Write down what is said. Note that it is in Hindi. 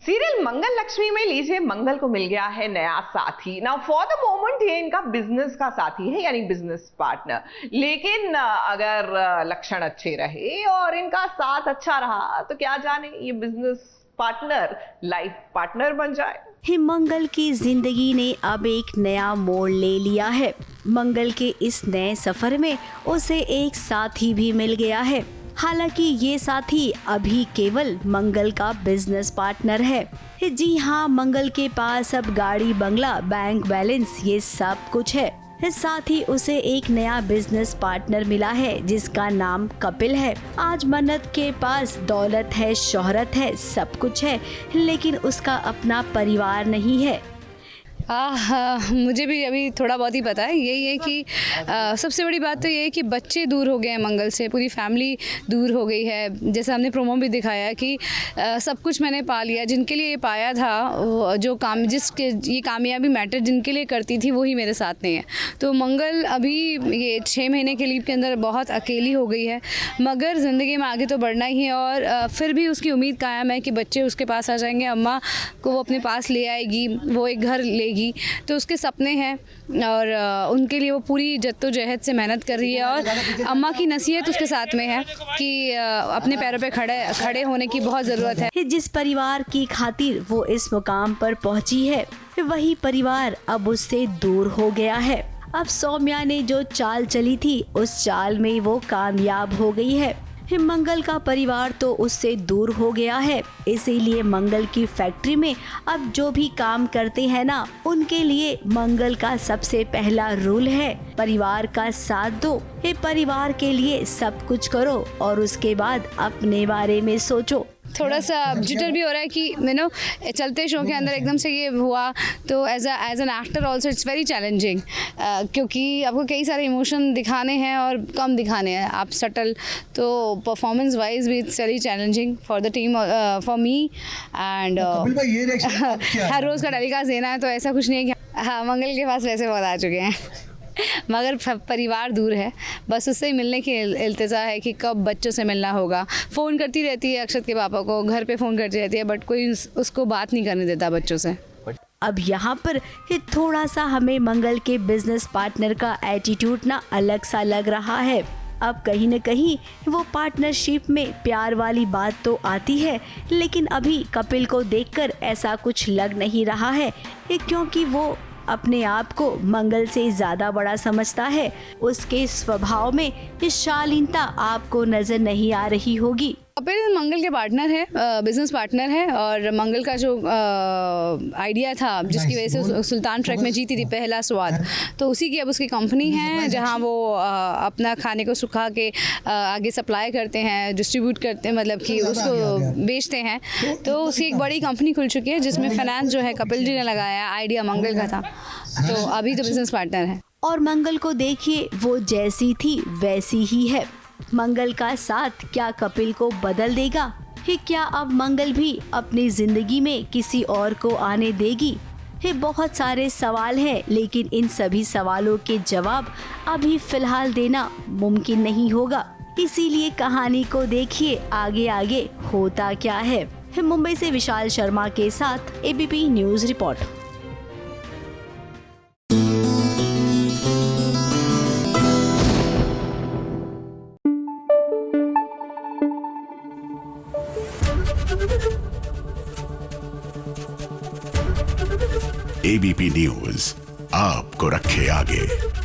सीरियल मंगल लक्ष्मी में लीजिए मंगल को मिल गया है नया साथी। नाउ फॉर द मोमेंट ये इनका बिजनेस का साथी है, यानी बिजनेस पार्टनर। लेकिन अगर लक्षण अच्छे रहे और इनका साथ अच्छा रहा तो क्या जाने ये बिजनेस पार्टनर लाइफ पार्टनर बन जाए। मंगल की जिंदगी ने अब एक नया मोड़ ले लिया है। मंगल के इस नए सफर में उसे एक साथी भी मिल गया है। हालांकि ये साथी अभी केवल मंगल का बिजनेस पार्टनर है। जी हाँ, मंगल के पास अब गाड़ी, बंगला, बैंक बैलेंस ये सब कुछ है। साथ ही उसे एक नया बिजनेस पार्टनर मिला है जिसका नाम कपिल है। आज मन्नत के पास दौलत है, शोहरत है, सब कुछ है, लेकिन उसका अपना परिवार नहीं है। मुझे भी अभी थोड़ा बहुत ही पता है। यही है कि सबसे बड़ी बात तो ये है कि बच्चे दूर हो गए हैं मंगल से, पूरी फैमिली दूर हो गई है। जैसे हमने प्रोमो भी दिखाया कि सब कुछ मैंने पा लिया, जिनके लिए ये पाया था, जो काम जिसके ये कामयाबी मैटर जिनके लिए करती थी वही मेरे साथ नहीं है। तो मंगल अभी ये 6 महीने के लीव के अंदर बहुत अकेली हो गई है, मगर ज़िंदगी में आगे तो बढ़ना ही है। और फिर भी उसकी उम्मीद कायम है कि बच्चे उसके पास आ जाएंगे, अम्मा को वो अपने पास ले आएगी, वो एक घर लेगी। तो उसके सपने हैं और उनके लिए वो पूरी जद्दोजहद से मेहनत कर रही है। और अम्मा की नसीहत उसके साथ में है कि अपने पैरों पे खड़े होने की बहुत ज़रूरत है। जिस परिवार की खातिर वो इस मुकाम पर पहुंची है, वही परिवार अब उससे दूर हो गया है। अब सौम्या ने जो चाल चली थी उस चाल में वो कामयाब हो गई है। मंगल का परिवार तो उससे दूर हो गया है, इसीलिए मंगल की फैक्ट्री में अब जो भी काम करते हैं ना, उनके लिए मंगल का सबसे पहला रूल है परिवार का साथ दो। ये परिवार के लिए सब कुछ करो और उसके बाद अपने बारे में सोचो। थोड़ा सा जिटर भी हो रहा है कि चलते शो के अंदर एकदम से ये हुआ, तो as an actor also it's very challenging, क्योंकि आपको कई सारे इमोशन दिखाने हैं और कम दिखाने हैं आप सटल। तो परफॉर्मेंस वाइज भी it's very challenging for the team, for me and हर रोज़ का टेलीकास्ट देना है, तो ऐसा कुछ नहीं है कि हाँ मंगल के पास वैसे बहुत आ चुके हैं मगर परिवार दूर है, बस उससे ही मिलने की इल्तिजा है कि कब बच्चों से मिलना होगा। फ़ोन करती रहती है अक्षत के पापा को, घर पे फ़ोन करती रहती है, बट कोई उसको बात नहीं करने देता बच्चों से। अब यहाँ पर थोड़ा सा हमें मंगल के बिजनेस पार्टनर का एटीट्यूड ना अलग सा लग रहा है। अब कहीं न कहीं वो पार्टनरशिप में प्यार वाली बात तो आती है, लेकिन अभी कपिल को देखकर ऐसा कुछ लग नहीं रहा है, क्योंकि वो अपने आप को मंगल से ज्यादा बड़ा समझता है। उसके स्वभाव में शालीनता आपको नजर नहीं आ रही होगी। कपिल मंगल के पार्टनर है, बिजनेस पार्टनर है, और मंगल का जो आइडिया था जिसकी वजह से सुल्तान ट्रैक में जीती थी पहला स्वाद, तो उसी की अब उसकी कंपनी है जहां वो अपना खाने को सुखा के आगे सप्लाई करते हैं, डिस्ट्रीब्यूट करते हैं, मतलब कि उसको बेचते हैं। तो उसकी एक बड़ी कंपनी खुल चुकी है जिसमें फाइनेंस जो है कपिल जी ने लगाया, आइडिया मंगल का था। तो अभी तो बिजनेस पार्टनर है। और मंगल को देखिए, वो जैसी थी वैसी ही है। मंगल का साथ क्या कपिल को बदल देगा? क्या अब मंगल भी अपनी जिंदगी में किसी और को आने देगी? बहुत सारे सवाल हैं, लेकिन इन सभी सवालों के जवाब अभी फिलहाल देना मुमकिन नहीं होगा। इसीलिए कहानी को देखिए आगे आगे होता क्या है। मुंबई से विशाल शर्मा के साथ ABP news report. ABP news आपको रखे आगे।